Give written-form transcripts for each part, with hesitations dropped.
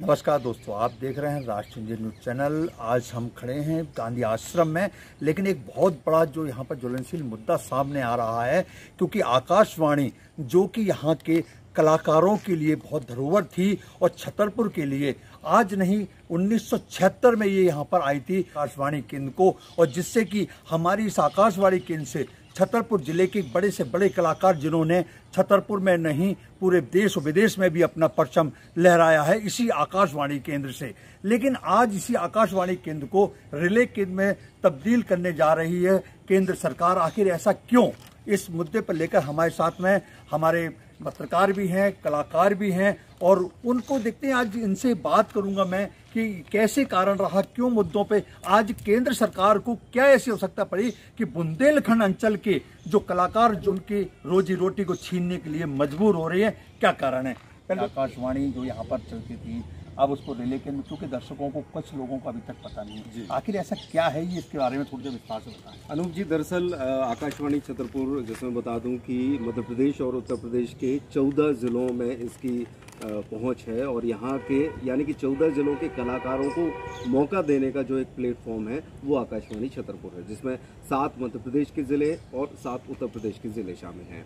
नमस्कार दोस्तों, आप देख रहे हैं राष्ट्रीय इंडियन न्यूज चैनल। आज हम खड़े हैं गांधी आश्रम में, लेकिन एक बहुत बड़ा जो यहाँ पर ज्वलनशील मुद्दा सामने आ रहा है, क्योंकि आकाशवाणी जो कि यहाँ के कलाकारों के लिए बहुत धरोहर थी और छतरपुर के लिए आज नहीं 1976 में ये यहाँ पर आई थी आकाशवाणी केंद्र को, और जिससे कि हमारी इस आकाशवाणी केंद्र से छतरपुर जिले के बड़े से बड़े कलाकार जिन्होंने छतरपुर में नहीं पूरे देश और विदेश में भी अपना परचम लहराया है इसी आकाशवाणी केंद्र से। लेकिन आज इसी आकाशवाणी केंद्र को रिले केंद्र में तब्दील करने जा रही है केंद्र सरकार। आखिर ऐसा क्यों? इस मुद्दे पर लेकर हमारे साथ में हमारे पत्रकार भी हैं, कलाकार भी हैं, और उनको देखते हैं। आज इनसे बात करूंगा मैं कि कैसे कारण रहा, क्यों मुद्दों पे आज केंद्र सरकार को क्या ऐसी आवश्यकता पड़ी कि बुंदेलखंड अंचल के जो कलाकार जो उनकी रोजी रोटी को छीनने के लिए मजबूर हो रहे हैं, क्या कारण है? पहले आकाशवाणी जो यहाँ पर चलती थी, अब उसको रिले केंद्र, क्योंकि दर्शकों को कुछ लोगों को अभी तक पता नहीं है आखिर ऐसा क्या है, ये इसके बारे में थोड़ी देर विस्तार से बताएं। अनूप जी, दरअसल आकाशवाणी छतरपुर, जिसमें बता दूं कि मध्य प्रदेश और उत्तर प्रदेश के 14 जिलों में इसकी पहुंच है, और यहाँ के यानी कि 14 जिलों के कलाकारों को मौका देने का जो एक प्लेटफॉर्म है वो आकाशवाणी छतरपुर है, जिसमें 7 मध्य प्रदेश के ज़िले और 7 उत्तर प्रदेश के ज़िले शामिल हैं।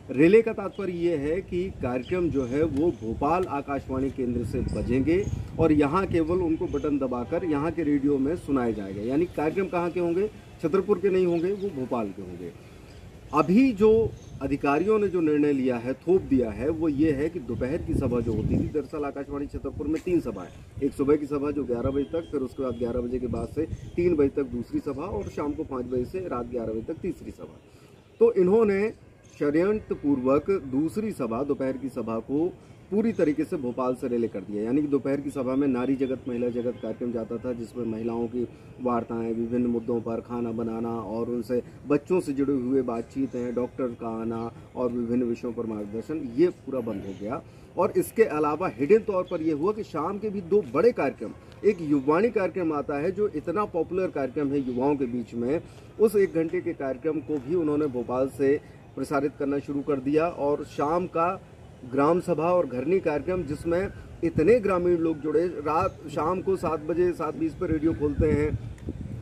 रिले का तात्पर्य ये है कि कार्यक्रम जो है वो भोपाल आकाशवाणी केंद्र से बजेंगे और यहाँ केवल उनको बटन दबाकर यहाँ के रेडियो में सुनाए जाएगा। यानी कार्यक्रम कहाँ के होंगे? छतरपुर के नहीं होंगे, वो भोपाल के होंगे। अभी जो अधिकारियों ने जो निर्णय लिया है, थोप दिया है, वो ये है कि दोपहर की सभा जो होती थी, दरअसल आकाशवाणी छतरपुर में 3 सभाएं, एक सुबह की सभा जो 11 बजे तक, फिर उसके बाद 11 बजे के बाद से 3 बजे तक दूसरी सभा, और शाम को 5 बजे से रात 11 बजे तक तीसरी सभा। तो इन्होंने षड्यंत्र पूर्वक दूसरी सभा, दोपहर की सभा को पूरी तरीके से भोपाल से रिले कर दिया। यानी कि दोपहर की सभा में नारी जगत महिला जगत कार्यक्रम जाता था, जिसमें महिलाओं की वार्ताएं, विभिन्न मुद्दों पर खाना बनाना और उनसे बच्चों से जुड़े हुए बातचीत हैं, डॉक्टर का आना और विभिन्न विषयों पर मार्गदर्शन, ये पूरा बंद हो गया। और इसके अलावा हिडन तौर पर यह हुआ कि शाम के भी 2 बड़े कार्यक्रम, एक युवाणी कार्यक्रम आता है जो इतना पॉपुलर कार्यक्रम है युवाओं के बीच में, उस 1 घंटे के कार्यक्रम को भी उन्होंने भोपाल से प्रसारित करना शुरू कर दिया। और शाम का ग्राम सभा और घरनी कार्यक्रम, जिसमें इतने ग्रामीण लोग जुड़े, रात शाम को 7 बजे 7:20 पर रेडियो खोलते हैं,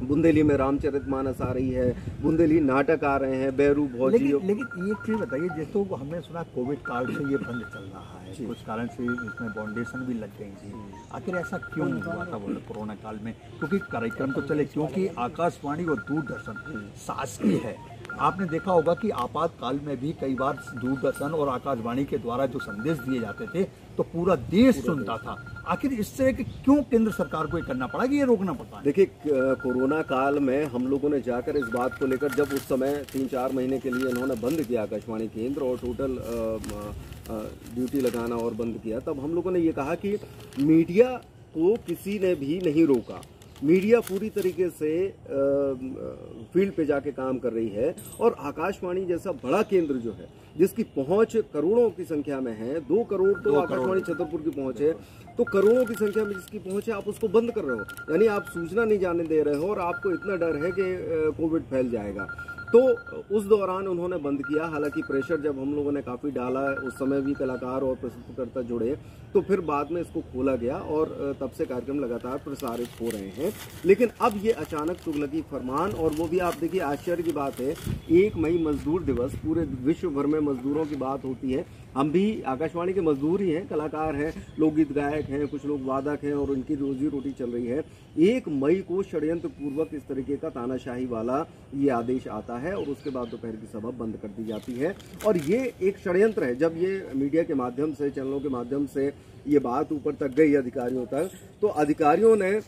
बुंदेली में रामचरितमानस आ रही है, बुंदेली नाटक आ रहे हैं, बैरू भौजी। लेकिन ये चीज़ बताइए, जैसे तो हमने सुना कोविड काल से ये बंद चल रहा है, कुछ कारण से इसमें बाउंडेशन भी लग गई थी। आखिर ऐसा क्यों हुआ था कोरोना काल में? क्योंकि कार्यक्रम तो चले, क्योंकि आकाशवाणी और दूरदर्शन शासकीय है। आपने देखा होगा कि आपातकाल में भी कई बार दूरदर्शन और आकाशवाणी के द्वारा जो संदेश दिए जाते थे तो पूरा देश सुनता था। आखिर इस तरह के क्यों केंद्र सरकार को ये करना पड़ा कि ये रोकना पड़ता? देखिए, कोरोना काल में हम लोगों ने जाकर इस बात को लेकर, जब उस समय 3-4 महीने के लिए इन्होंने बंद किया आकाशवाणी केंद्र और टोटल ड्यूटी लगाना और बंद किया, तब हम लोगों ने ये कहा कि मीडिया को किसी ने भी नहीं रोका। मीडिया पूरी तरीके से फील्ड पे जाके काम कर रही है, और आकाशवाणी जैसा बड़ा केंद्र जो है, जिसकी पहुंच करोड़ों की संख्या में है, 2 करोड़ तो आकाशवाणी छतरपुर की पहुंच है, तो करोड़ों की संख्या में जिसकी पहुंच है, आप उसको बंद कर रहे हो। यानी आप सूचना नहीं जाने दे रहे हो, और आपको इतना डर है कि कोविड फैल जाएगा। तो उस दौरान उन्होंने बंद किया। हालांकि प्रेशर जब हम लोगों ने काफ़ी डाला, उस समय भी कलाकार और प्रस्तुतकर्ता जुड़े, तो फिर बाद में इसको खोला गया और तब से कार्यक्रम लगातार प्रसारित हो रहे हैं। लेकिन अब ये अचानक तुगलकी फरमान, और वो भी आप देखिए, आश्चर्य की बात है, 1 मई मजदूर दिवस, पूरे विश्व भर में मजदूरों की बात होती है। हम भी आकाशवाणी के मजदूर ही हैं, कलाकार हैं, लोकगीत गायक हैं, कुछ लोग वादक हैं, और उनकी रोजी रोटी चल रही है। 1 मई को षड्यंत्र पूर्वक इस तरीके का तानाशाही वाला ये आदेश आता है, और उसके बाद दोपहर की सभा बंद कर दी जाती है। और ये एक षड्यंत्र है। जब ये मीडिया के माध्यम से, चैनलों के माध्यम से ये बात ऊपर तक गई अधिकारियों तक, तो अधिकारियों ने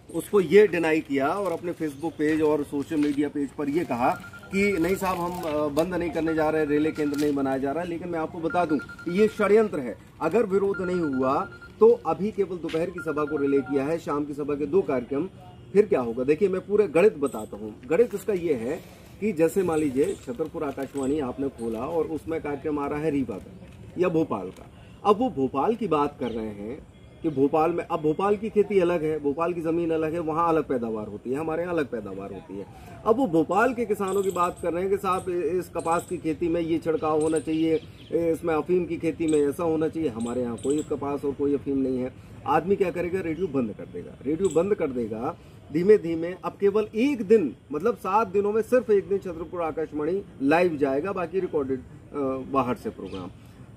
उसको ये डिनाई किया और अपने फेसबुक पेज और सोशल मीडिया पेज पर ये कहा कि नहीं साहब, हम बंद नहीं करने जा रहे, रिले केंद्र नहीं बनाया जा रहा है। लेकिन मैं आपको बता दूं कि ये षड्यंत्र है। अगर विरोध नहीं हुआ तो अभी केवल दोपहर की सभा को रिले किया है, शाम की सभा के 2 कार्यक्रम, फिर क्या होगा? देखिए, मैं पूरे गणित बताता हूँ। गणित इसका ये है कि जैसे मान लीजिए छतरपुर आकाशवाणी आपने खोला और उसमें कार्यक्रम आ रहा है रीवा का या भोपाल का। अब वो भोपाल की बात कर रहे हैं कि भोपाल में, अब भोपाल की खेती अलग है, भोपाल की ज़मीन अलग है, वहाँ अलग पैदावार होती है, हमारे यहाँ अलग पैदावार होती है। अब वो भोपाल के किसानों की बात कर रहे हैं कि साहब, इस कपास की खेती में ये छिड़काव होना चाहिए, इसमें अफीम की खेती में ऐसा होना चाहिए। हमारे यहाँ कोई कपास और कोई अफीम नहीं है। आदमी क्या करेगा, रेडियो बंद कर देगा। रेडियो बंद कर देगा धीमे धीमे। अब केवल एक दिन, मतलब 7 दिनों में सिर्फ एक दिन छतरपुर आकाशवाणी लाइव जाएगा, बाकी रिकॉर्डेड बाहर से प्रोग्राम।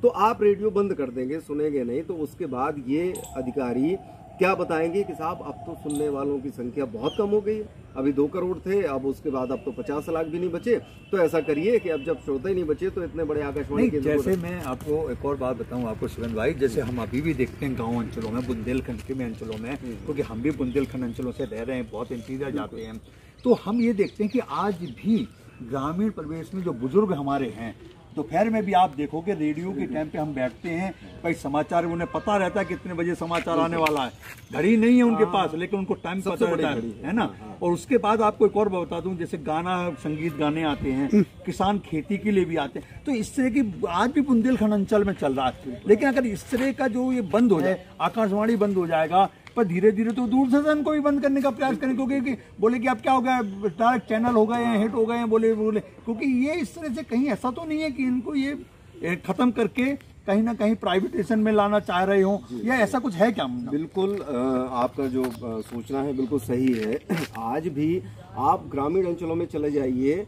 तो आप रेडियो बंद कर देंगे, सुनेंगे नहीं, तो उसके बाद ये अधिकारी क्या बताएंगे कि साहब अब तो सुनने वालों की संख्या बहुत कम हो गई है, अभी 2 करोड़ थे, अब उसके बाद अब तो 50 लाख भी नहीं बचे। तो ऐसा करिए कि अब जब श्रोता ही नहीं बचे तो इतने बड़े आकाशवाणी के जैसे मैं आपको एक और बात बताऊं आपको शिवन भाई, जैसे हम अभी भी देखते हैं गांव अंचलों में, बुंदेलखंड के में अंचलों में, क्योंकि हम भी बुंदेलखंड अंचलों से रह रहे हैं, बहुत इंटीरियर जाते हैं, तो हम ये देखते हैं कि आज भी ग्रामीण परिवेश में जो बुजुर्ग हमारे हैं, दोपहर में भी आप देखोगे रेडियो के टाइम पे हम बैठते हैं, भाई समाचार उन्हें पता रहता है कितने बजे समाचार आने वाला है, घड़ी नहीं है उनके पास, लेकिन उनको टाइम पता रहता है ना। और उसके बाद आपको एक और बता दूं, जैसे गाना संगीत गाने आते हैं, किसान खेती के लिए भी आते हैं, तो इस तरह की आज भी बुंदेलखंड अंचल में चल रहा है। लेकिन अगर इस तरह का जो ये बंद हो जाए, आकाशवाणी बंद हो जाएगा, पर धीरे धीरे तो दूरदर्शन को भी बंद करने का प्रयास करें, क्योंकि बोले कि अब क्या हो गया, डायरेक्ट चैनल हो गए हैं, हिट हो गए हैं, बोले, क्योंकि ये इस तरह से कहीं ऐसा तो नहीं है कि इनको ये खत्म करके कहीं ना कहीं प्राइवेटाइजेशन में लाना चाह रहे हो, या ऐसा कुछ है क्या? बिल्कुल आपका जो सूचना है बिल्कुल सही है। आज भी आप ग्रामीण अंचलों में चले जाइए,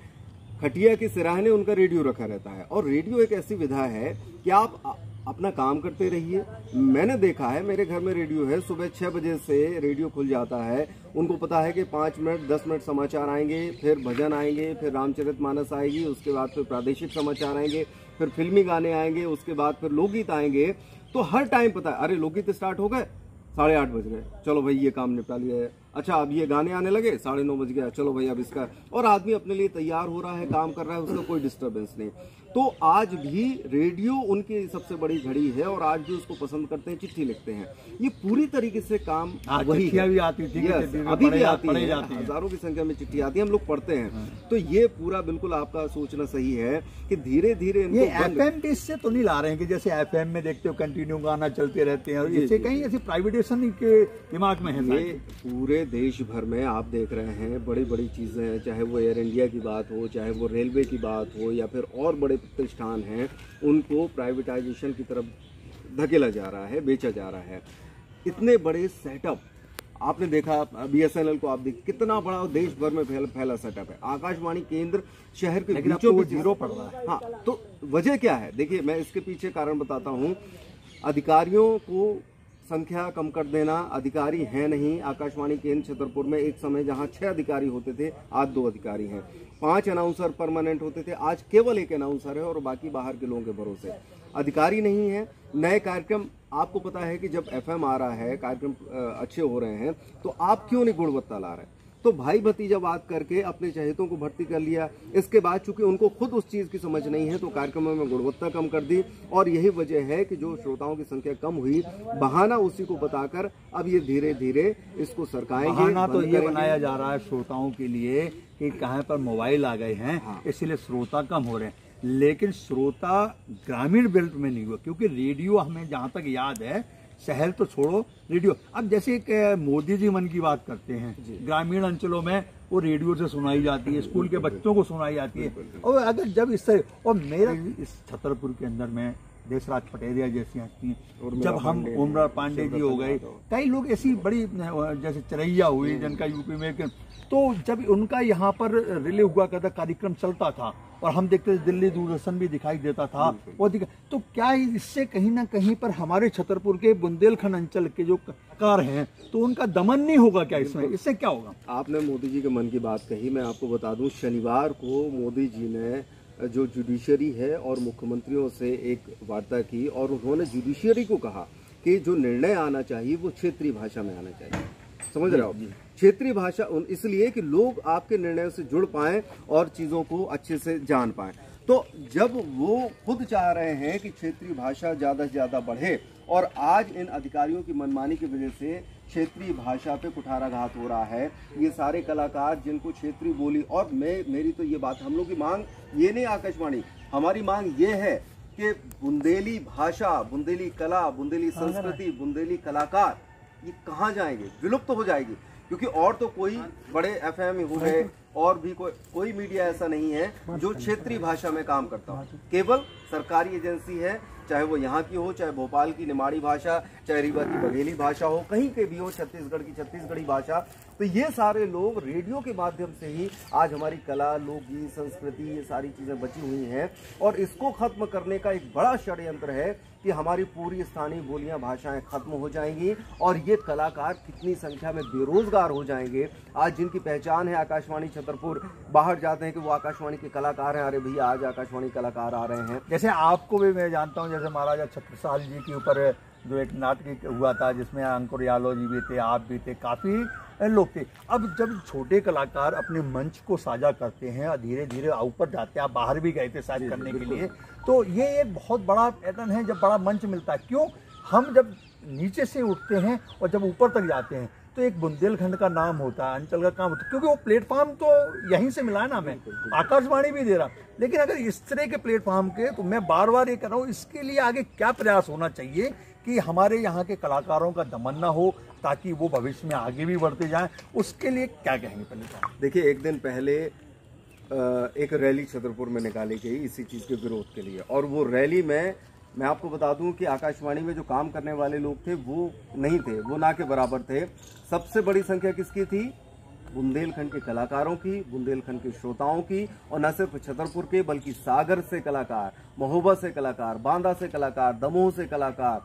खटिया के सिराहने उनका रेडियो रखा रहता है, और रेडियो एक ऐसी विधा है कि आप अपना काम करते रहिए। मैंने देखा है, मेरे घर में रेडियो है, सुबह 6 बजे से रेडियो खुल जाता है, उनको पता है कि 5 मिनट 10 मिनट समाचार आएंगे, फिर भजन आएंगे, फिर रामचरितमानस आएगी, उसके बाद फिर प्रादेशिक समाचार आएंगे, फिर फिल्मी गाने आएंगे, उसके बाद फिर लोकगीत आएंगे। तो हर टाइम पता है, अरे लोकगीत स्टार्ट हो गए, 8:30 बज गए, चलो भाई ये काम निपटा लिया है, अच्छा अब ये गाने आने लगे, 9:30 बज गया, चलो भाई अब इसका, और आदमी अपने लिए तैयार हो रहा है, काम कर रहा है, उसका कोई डिस्टर्बेंस नहीं। तो आज भी रेडियो उनकी सबसे बड़ी घड़ी है, और आज भी उसको पसंद करते हैं, चिट्ठी लिखते हैं। ये पूरी तरीके से काम वही भी आती थी, अभी भी आती है, हजारों की संख्या में चिट्ठी आती है, हम लोग पढ़ते हैं। तो ये पूरा बिल्कुल आपका सोचना सही है कि धीरे धीरे ये FM भी इससे तो नहीं ला रहे हैं कि जैसे FM में देखते हो कंटिन्यू गाना चलते रहते हैं, और इससे कहीं ऐसी प्राइवेटाइजेशन के दिमाग में है। ये पूरे देश भर में आप देख रहे हैं, बड़ी बड़ी चीजें हैं, चाहे वो एयर इंडिया की बात हो, चाहे वो रेलवे की बात हो, या फिर और बड़े प्रतिष्ठान हैं, उनको प्राइवेटाइजेशन की तरफ धकेला जा रहा है, बेचा जा रहा है। इतने बड़े सेटअप आपने देखा, BSNL को आप देख, कितना बड़ा देश भर में फैला सेटअप है। आकाशवाणी केंद्र शहर के बीचों बीच जीरो पड़ रहा है। हाँ, तो वजह क्या है? देखिए, मैं इसके पीछे कारण बताता हूँ। अधिकारियों को संख्या कम कर देना, अधिकारी है नहीं। आकाशवाणी केंद्र छतरपुर में एक समय जहां 6 अधिकारी होते थे, आज 2 अधिकारी हैं। 5 अनाउंसर परमानेंट होते थे, आज केवल 1 अनाउंसर है, और बाकी बाहर के लोगों के भरोसे। अधिकारी नहीं है। नए कार्यक्रम, आपको पता है कि जब FM आ रहा है, कार्यक्रम अच्छे हो रहे हैं, तो आप क्यों नहीं गुणवत्ता ला रहे? तो भाई भतीजा बात करके अपने चहेतों को भर्ती कर लिया। इसके बाद चूंकि उनको खुद उस चीज की समझ नहीं है, तो कार्यक्रमों में गुणवत्ता कम कर दी, और यही वजह है कि जो श्रोताओं की संख्या कम हुई, बहाना उसी को बताकर अब ये धीरे धीरे इसको सरकाएंगे। बहाना तो ये बनाया जा रहा है श्रोताओं के लिए कि कहाँ पर मोबाइल आ गए हैं, हाँ। इसलिए श्रोता कम हो रहे हैं, लेकिन श्रोता ग्रामीण बेल्ट में नहीं हुआ, क्योंकि रेडियो हमें जहाँ तक याद है, शहर तो छोड़ो, रेडियो, अब जैसे एक मोदी जी मन की बात करते हैं, ग्रामीण अंचलों में वो रेडियो से सुनाई जाती है, स्कूल के बच्चों को सुनाई जाती है। और अगर जब इस तरह, और मेरा इस छतरपुर के अंदर में देशराज पटेरिया जैसी हस्ती, जब हम उमरा पांडे जी हो गए, कई लोग ऐसी बड़ी, जैसे चरैया हुई जिनका यूपी में, तो जब उनका यहाँ पर रिले हुआ करता कार्यक्रम चलता था, और हम देखते थे दिल्ली दूरदर्शन भी दिखाई देता था, वो तो क्या इससे कहीं ना कहीं पर हमारे छतरपुर के बुंदेलखंड अंचल के जो कलाकार हैं, तो उनका दमन नहीं होगा क्या इसमें? इससे क्या होगा? आपने मोदी जी के मन की बात कही, मैं आपको बता दूं, शनिवार को मोदी जी ने जो जुडिशरी है और मुख्यमंत्रियों से एक वार्ता की, और उन्होंने जुडिशरी को कहा कि जो निर्णय आना चाहिए वो क्षेत्रीय भाषा में आना चाहिए। समझ रहे हो? क्षेत्रीय भाषा इसलिए कि लोग आपके निर्णयों से जुड़ पाएं और चीजों को अच्छे से जान पाएं। तो जब वो खुद चाह रहे हैं कि क्षेत्रीय भाषा ज्यादा से ज्यादा बढ़े, और आज इन अधिकारियों की मनमानी की वजह से क्षेत्रीय भाषा पे कुठाराघात हो रहा है। ये सारे कलाकार जिनको क्षेत्रीय बोली, और मेरी तो ये बात, हम लोग की मांग ये नहीं आकाशवाणी, हमारी मांग ये है कि बुंदेली भाषा, बुंदेली कला, बुंदेली संस्कृति, बुंदेली कलाकार, ये कहाँ जाएंगे? विलुप्त हो जाएगी, क्योंकि और तो कोई बड़े FM हो गए, और भी कोई मीडिया ऐसा नहीं है जो क्षेत्रीय भाषा में काम करता हो। केवल सरकारी एजेंसी है चाहे वो यहाँ की हो, चाहे भोपाल की निमाड़ी भाषा, चाहे रीवा की बघेली भाषा हो, कहीं के भी हो, छत्तीसगढ़ की छत्तीसगढ़ी भाषा, तो ये सारे लोग रेडियो के माध्यम से ही आज हमारी कला, लोकगीत, संस्कृति, ये सारी चीज़ें बची हुई हैं। और इसको खत्म करने का एक बड़ा षड्यंत्र है कि हमारी पूरी स्थानीय बोलियां, भाषाएं खत्म हो जाएंगी और ये कलाकार कितनी संख्या में बेरोजगार हो जाएंगे। आज जिनकी पहचान है आकाशवाणी छतरपुर, बाहर जाते हैं कि वो आकाशवाणी के कलाकार हैं, अरे भैया आज आकाशवाणी कलाकार आ रहे हैं। जैसे आपको भी मैं जानता हूँ, जैसे महाराजा छत्रसाल जी के ऊपर जो एक नाटक हुआ था जिसमें अंकुर यादव जी भी थे, आप भी थे, काफ़ी लोग थे। अब जब छोटे कलाकार अपने मंच को साझा करते हैं और धीरे धीरे ऊपर जाते हैं, आप बाहर भी गए थे शायद करने के लिए, तो ये एक बहुत बड़ा पैटर्न है जब बड़ा मंच मिलता है। क्यों हम जब नीचे से उठते हैं और जब ऊपर तक जाते हैं तो एक बुंदेलखंड का नाम होता है, अंचल का काम होता है, क्योंकि वो प्लेटफॉर्म तो यहीं से मिला है ना, हमें आकाशवाणी भी दे रहा। लेकिन अगर इस तरह के प्लेटफॉर्म के, तो मैं बार बार ये कर रहा हूँ, इसके लिए आगे क्या प्रयास होना चाहिए कि हमारे यहाँ के कलाकारों का दमन ना हो, ताकि वो भविष्य में आगे भी बढ़ते जाएं। उसके लिए क्या कहेंगे पहले? देखिए, एक दिन पहले एक रैली छतरपुर में निकाली गई इसी चीज़ के विरोध के लिए, और वो रैली में मैं आपको बता दूं कि आकाशवाणी में जो काम करने वाले लोग थे वो नहीं थे, वो ना के बराबर थे। सबसे बड़ी संख्या किसकी थी? बुंदेलखंड के कलाकारों की, बुंदेलखंड के श्रोताओं की, और न सिर्फ छतरपुर के बल्कि सागर से कलाकार, महोबा से कलाकार, बांदा से कलाकार, दमोह से कलाकार,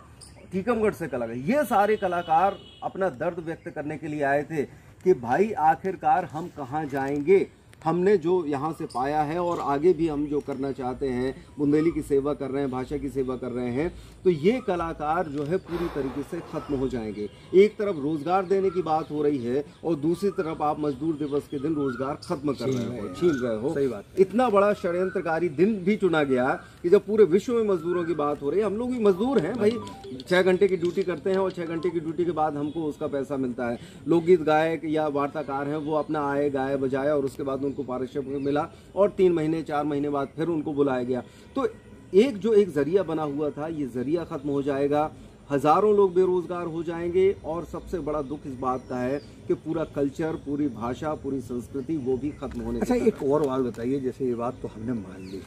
टीकमगढ़ से कलाकार, ये सारे कलाकार अपना दर्द व्यक्त करने के लिए आए थे कि भाई आखिरकार हम कहाँ जाएंगे। हमने जो यहाँ से पाया है और आगे भी हम जो करना चाहते हैं, बुंदेली की सेवा कर रहे हैं, भाषा की सेवा कर रहे हैं, तो ये कलाकार जो है पूरी तरीके से खत्म हो जाएंगे। एक तरफ रोजगार देने की बात हो रही है और दूसरी तरफ आप मजदूर दिवस के दिन रोजगार खत्म कर रहे हो, छीन रहे हो। सही बात। इतना बड़ा षड्यंत्रकारी दिन भी चुना गया कि जब पूरे विश्व में मजदूरों की बात हो रही है। हम लोग भी मजदूर हैं भाई, 6 घंटे की ड्यूटी करते हैं और 6 घंटे की ड्यूटी के बाद हमको उसका पैसा मिलता है। लोकगीत गायक या वार्ताकार हैं, वो अपना आए, गाए, बजाए और उसके बाद उनको पारिश्रमिक मिला और 3 महीने 4 महीने बाद फिर उनको बुलाया गया। तो एक जो एक जरिया बना हुआ था, ये जरिया खत्म हो जाएगा, हजारों लोग बेरोजगार हो जाएंगे। और सबसे बड़ा दुख इस बात का है कि पूरा कल्चर, पूरी भाषा, पूरी संस्कृति वो भी खत्म होने। अच्छा, एक और बात बताइए, जैसे ये बात तो हमने मान ली,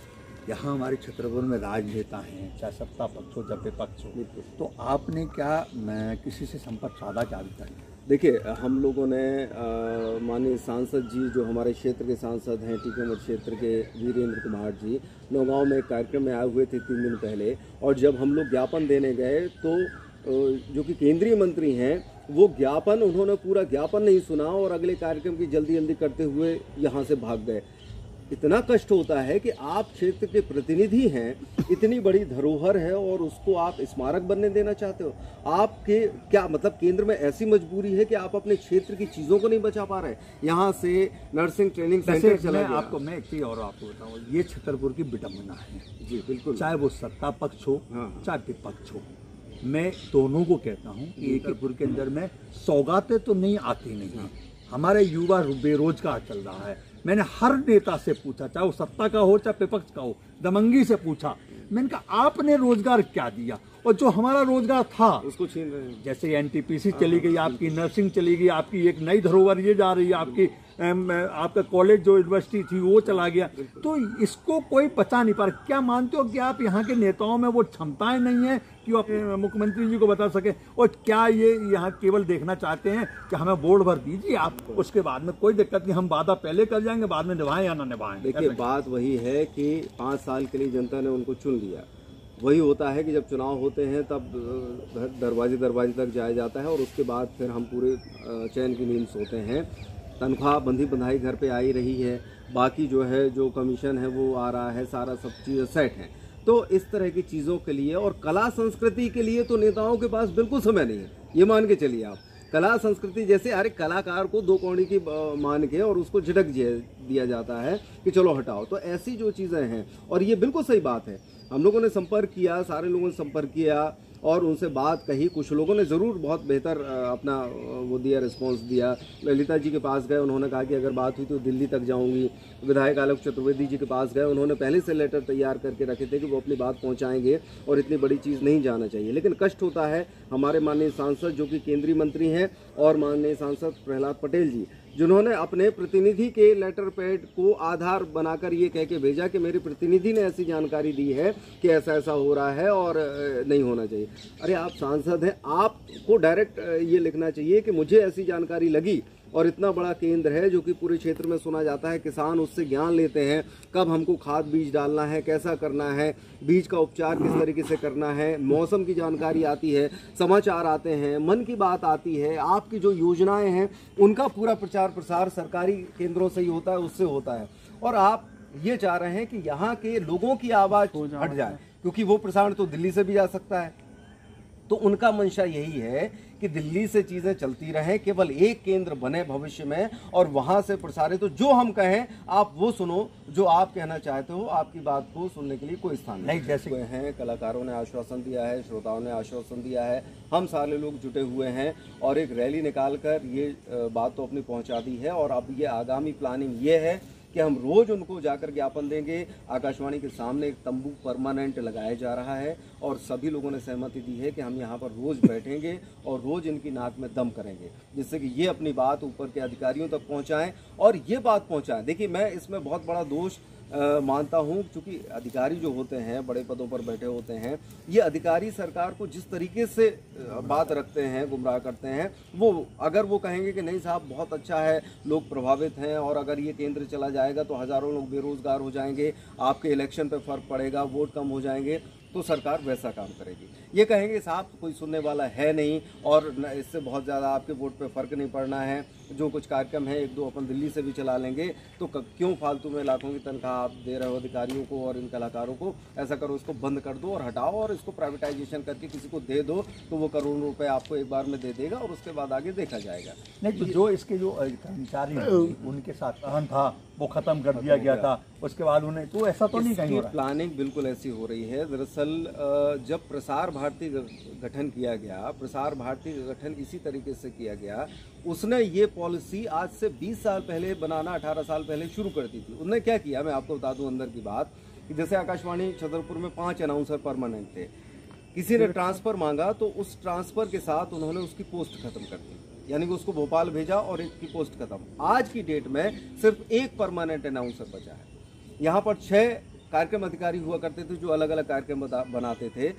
यहाँ हमारे छतरपुर में राजनेता हैं, चाहे सत्ता पक्ष हो चाहे विपक्ष हो, तो आपने क्या किसी से संपर्क साधा क्या अभी तक? देखिए, हम लोगों ने माननीय सांसद जी, जो हमारे क्षेत्र के सांसद हैं, टीकमगढ़ क्षेत्र के वीरेंद्र कुमार जी, नौगांव में एक कार्यक्रम में आए हुए थे 3 दिन पहले, और जब हम लोग ज्ञापन देने गए तो जो कि केंद्रीय मंत्री हैं, वो ज्ञापन, उन्होंने पूरा ज्ञापन नहीं सुना और अगले कार्यक्रम की जल्दी जल्दी करते हुए यहाँ से भाग गए। इतना कष्ट होता है कि आप क्षेत्र के प्रतिनिधि हैं, इतनी बड़ी धरोहर है और उसको आप स्मारक बनने देना चाहते हो। आपके क्या मतलब, केंद्र में ऐसी मजबूरी है कि आप अपने क्षेत्र की चीज़ों को नहीं बचा पा रहे। यहाँ से नर्सिंग ट्रेनिंग सेंटर चला गया। आपको मैं एक चीज़ और आपको बताऊँ, ये छतरपुर की विडम्बना है। जी बिल्कुल, चाहे वो सत्ता पक्ष हो चाहे विपक्ष हो, मैं दोनों को कहता हूँ कि छतरपुर के अंदर में सौगातें तो नहीं आती नहीं हैं। हमारे युवा बेरोजगार चल रहा है। मैंने हर नेता से पूछा, चाहे वो सत्ता का हो चाहे विपक्ष का हो, दमंगी से पूछा, मैंने कहा आपने रोजगार क्या दिया, और जो हमारा रोजगार था उसको छीन रहे हैं। जैसे एनटीपीसी चली गई, आपकी नर्सिंग चली गई, आपकी एक नई धरोहर ये जा रही है, आपकी आपका कॉलेज जो यूनिवर्सिटी थी वो चला गया, तो इसको कोई बचा नहीं पा रहा। क्या मानते हो कि आप यहाँ के नेताओं में वो क्षमताएं नहीं है कि वो अपने मुख्यमंत्री जी को बता सके, और क्या ये यहाँ केवल देखना चाहते हैं कि हमें वोट भर दीजिए आप, उसके बाद में कोई दिक्कत नहीं, हम वादा पहले कर जाएंगे, बाद में निभाएं या ना निभाएं? देखिए, बात वही है कि 5 साल के लिए जनता ने उनको चुन लिया। वही होता है कि जब चुनाव होते हैं तब दरवाजे तक जाया जाता है और उसके बाद फिर हम पूरे चैन की नींद सोते हैं। तनख्वाह बंधी बंधाई घर पे आई रही है, बाकी जो है जो कमीशन है वो आ रहा है, सारा सब चीज़ें सेट हैं। तो इस तरह की चीज़ों के लिए और कला संस्कृति के लिए तो नेताओं के पास बिल्कुल समय नहीं है, ये मान के चलिए आप। कला संस्कृति जैसे अरे कलाकार को 2 कौड़ी की मान के और उसको झटक दिया जाता है कि चलो हटाओ, तो ऐसी जो चीज़ें हैं, और ये बिल्कुल सही बात है। हम लोगों ने संपर्क किया, सारे लोगों ने संपर्क किया और उनसे बात कही। कुछ लोगों ने ज़रूर बहुत बेहतर अपना वो दिया, रिस्पांस दिया। ललिता जी के पास गए, उन्होंने कहा कि अगर बात हुई तो दिल्ली तक जाऊंगी। विधायक आलोक चतुर्वेदी जी के पास गए, उन्होंने पहले से लेटर तैयार करके रखे थे कि वो अपनी बात पहुंचाएंगे और इतनी बड़ी चीज़ नहीं जाना चाहिए। लेकिन कष्ट होता है, हमारे माननीय सांसद जो कि केंद्रीय मंत्री हैं और माननीय सांसद प्रहलाद पटेल जी, जिन्होंने अपने प्रतिनिधि के लेटर पैड को आधार बनाकर ये कह के भेजा कि मेरे प्रतिनिधि ने ऐसी जानकारी दी है कि ऐसा ऐसा हो रहा है और नहीं होना चाहिए। अरे आप सांसद हैं, आपको डायरेक्ट ये लिखना चाहिए कि मुझे ऐसी जानकारी लगी और इतना बड़ा केंद्र है जो कि पूरे क्षेत्र में सुना जाता है, किसान उससे ज्ञान लेते हैं कब हमको खाद बीज डालना है, कैसा करना है, बीज का उपचार किस तरीके से करना है, मौसम की जानकारी आती है, समाचार आते हैं, मन की बात आती है, आपकी जो योजनाएं हैं उनका पूरा प्रचार प्रसार सरकारी केंद्रों से ही होता है, उससे होता है। और आप ये चाह रहे हैं कि यहाँ के लोगों की आवाज़ हट जाए, क्योंकि वो प्रसारण तो दिल्ली से भी जा सकता है। तो उनका मंशा यही है कि दिल्ली से चीज़ें चलती रहें, केवल एक केंद्र बने भविष्य में और वहां से प्रसारित तो जो हम कहें आप वो सुनो, जो आप कहना चाहते हो आपकी बात को सुनने के लिए कोई स्थान नहीं। जैसे हुए हैं, कलाकारों ने आश्वासन दिया है, श्रोताओं ने आश्वासन दिया है, हम सारे लोग जुटे हुए हैं और एक रैली निकालकर ये बात तो अपनी पहुँचा दी है। और अब ये आगामी प्लानिंग ये है कि हम रोज उनको जाकर ज्ञापन देंगे। आकाशवाणी के सामने एक तंबू परमानेंट लगाया जा रहा है और सभी लोगों ने सहमति दी है कि हम यहाँ पर रोज बैठेंगे और रोज इनकी नाक में दम करेंगे, जिससे कि ये अपनी बात ऊपर के अधिकारियों तक पहुँचाएं और ये बात पहुँचाएं। देखिए, मैं इसमें बहुत बड़ा दोष मानता हूं, क्योंकि अधिकारी जो होते हैं बड़े पदों पर बैठे होते हैं, ये अधिकारी सरकार को जिस तरीके से बात रखते हैं, गुमराह करते हैं, वो अगर वो कहेंगे कि नहीं साहब बहुत अच्छा है, लोग प्रभावित हैं और अगर ये केंद्र चला जाएगा तो हज़ारों लोग बेरोजगार हो जाएंगे, आपके इलेक्शन पे फर्क पड़ेगा, वोट कम हो जाएंगे, तो सरकार वैसा काम करेगी। ये कहेंगे साहब कोई सुनने वाला है नहीं और इससे बहुत ज़्यादा आपके वोट पे फ़र्क नहीं पड़ना है, जो कुछ कार्यक्रम है एक दो अपन दिल्ली से भी चला लेंगे, तो क्यों फालतू में लाखों की तनख्वाह आप दे रहे हो अधिकारियों को और इन कलाकारों को, ऐसा करो इसको बंद कर दो और हटाओ और इसको प्राइवेटाइजेशन करके किसी को दे दो, तो वो करोड़ों रुपए आपको एक बार में दे देगा और उसके बाद आगे देखा जाएगा। नहीं तो जो इसके जो कर्मचारी उनके साथ काम था वो खत्म कर दिया गया था, उसके बाद उन्हें तो ऐसा तो नहीं कहीं हो रहा। प्लानिंग बिल्कुल ऐसी हो रही है। दरअसल जब प्रसार भारती गठन किया गया, प्रसार भारती का गठन इसी तरीके से किया गया, उसने ये पॉलिसी आज से 20 साल पहले बनाना, 18 साल पहले शुरू कर दी थी। उन्होंने क्या किया, मैं आपको बता दूं अंदर की बात, कि जैसे आकाशवाणी छतरपुर में 5 अनाउंसर परमानेंट थे, किसी ने ट्रांसफर मांगा तो उस ट्रांसफर के साथ उन्होंने उसकी पोस्ट खत्म कर दी, यानी कि उसको भोपाल भेजा और एक की पोस्ट खत्म। आज की डेट में सिर्फ एक परमानेंट अनाउंसर बचा है। यहाँ पर 6 कार्यक्रम अधिकारी हुआ करते थे जो अलग अलग कार्यक्रम बनाते थे,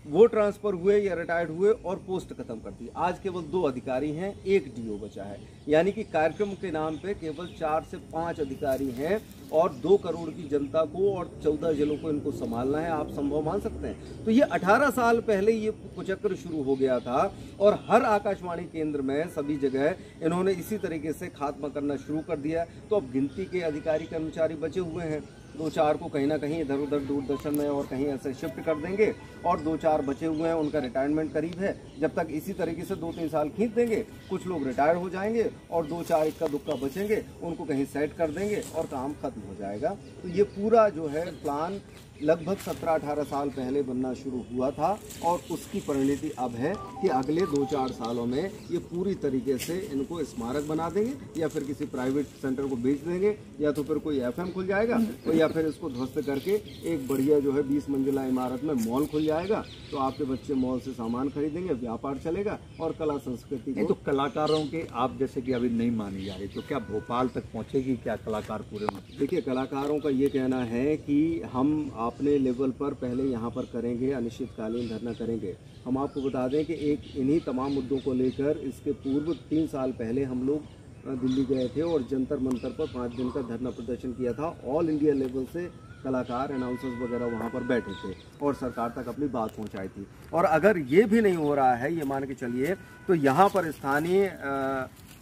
वो ट्रांसफर हुए या रिटायर्ड हुए और पोस्ट खत्म कर दी। आज केवल 2 अधिकारी हैं, 1 डीओ बचा है, यानी कि कार्यक्रम के नाम पे केवल 4 से 5 अधिकारी हैं और 2 करोड़ की जनता को और 14 जिलों को इनको संभालना है। आप संभव मान सकते हैं? तो ये 18 साल पहले ये कुचक्र शुरू हो गया था और हर आकाशवाणी केंद्र में सभी जगह इन्होंने इसी तरीके से खात्मा करना शुरू कर दिया। तो अब गिनती के अधिकारी कर्मचारी बचे हुए हैं, 2-4 को कहीं ना कहीं इधर उधर दूरदर्शन में और कहीं ऐसे शिफ्ट कर देंगे और 2-4 बचे हुए हैं, उनका रिटायरमेंट करीब है। जब तक इसी तरीके से 2-3 साल खींच देंगे, कुछ लोग रिटायर हो जाएंगे और 2-4 इक्का दुक्का बचेंगे, उनको कहीं सेट कर देंगे और काम खत्म हो जाएगा। तो ये पूरा जो है प्लान लगभग 17-18 साल पहले बनना शुरू हुआ था और उसकी परिणति अब है कि अगले 2-4 सालों में ये पूरी तरीके से इनको स्मारक बना देंगे या फिर किसी प्राइवेट सेंटर को बेच देंगे या तो फिर कोई एफएम खुल जाएगा तो या फिर इसको ध्वस्त करके एक बढ़िया जो है 20 मंजिला इमारत में मॉल खुल जाएगा, तो आपके बच्चे मॉल से सामान खरीदेंगे, व्यापार चलेगा और कला संस्कृति को। तो कलाकारों के आप जैसे कि अभी नहीं मानी जा रही, तो क्या भोपाल तक पहुँचेगी क्या कलाकार पूरे में? देखिए, कलाकारों का ये कहना है कि हम अपने लेवल पर पहले यहाँ पर करेंगे, अनिश्चितकालीन धरना करेंगे। हम आपको बता दें कि एक इन्हीं तमाम मुद्दों को लेकर इसके पूर्व 3 साल पहले हम लोग दिल्ली गए थे और जंतर मंतर पर 5 दिन का धरना प्रदर्शन किया था। ऑल इंडिया लेवल से कलाकार, अनाउंसर्स वगैरह वहाँ पर बैठे थे और सरकार तक अपनी बात पहुँचाई थी। और अगर ये भी नहीं हो रहा है, ये मान के चलिए, तो यहाँ पर स्थानीय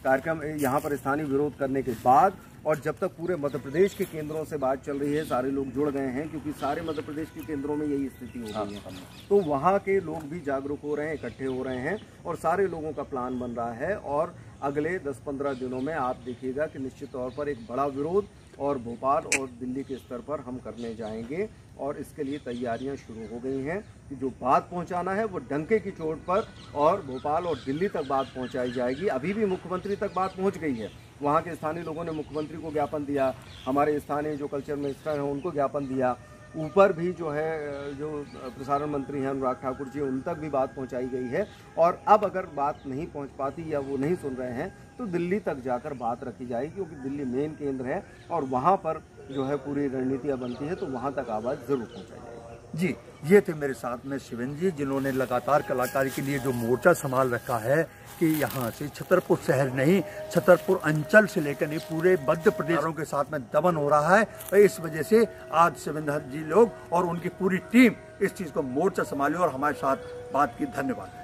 कार्यक्रम, यहाँ पर स्थानीय विरोध करने के बाद और जब तक पूरे मध्य प्रदेश के केंद्रों से बात चल रही है, सारे लोग जुड़ गए हैं क्योंकि सारे मध्य प्रदेश के केंद्रों में यही स्थिति हो गई है, तो वहाँ के लोग भी जागरूक हो रहे हैं, इकट्ठे हो रहे हैं और सारे लोगों का प्लान बन रहा है। और अगले 10-15 दिनों में आप देखिएगा कि निश्चित तौर पर एक बड़ा विरोध और भोपाल और दिल्ली के स्तर पर हम करने जाएंगे और इसके लिए तैयारियां शुरू हो गई हैं कि जो बात पहुंचाना है वो डंके की चोट पर और भोपाल और दिल्ली तक बात पहुंचाई जाएगी। अभी भी मुख्यमंत्री तक बात पहुंच गई है, वहाँ के स्थानीय लोगों ने मुख्यमंत्री को ज्ञापन दिया, हमारे स्थानीय जो कल्चर मिनिस्टर हैं उनको ज्ञापन दिया ऊपर भी जो है जो प्रसारण मंत्री हैं अनुराग ठाकुर जी, उन तक भी बात पहुंचाई गई है। और अब अगर बात नहीं पहुंच पाती या वो नहीं सुन रहे हैं तो दिल्ली तक जाकर बात रखी जाएगी, क्योंकि दिल्ली मेन केंद्र है और वहाँ पर जो है पूरी रणनीतियाँ बनती है, तो वहाँ तक आवाज़ ज़रूर पहुँचाई जाएगी। जी, ये थे मेरे साथ में शिवेंद्र जी, जिन्होंने लगातार कलाकारी के लिए जो मोर्चा संभाल रखा है कि यहाँ से छतरपुर शहर नहीं, छतरपुर अंचल से लेकर नहीं पूरे मध्य प्रदेशों के साथ में दमन हो रहा है। और इस वजह से आज शिवेंद्र जी लोग और उनकी पूरी टीम इस चीज़ को मोर्चा संभाले और हमारे साथ बात की। धन्यवाद।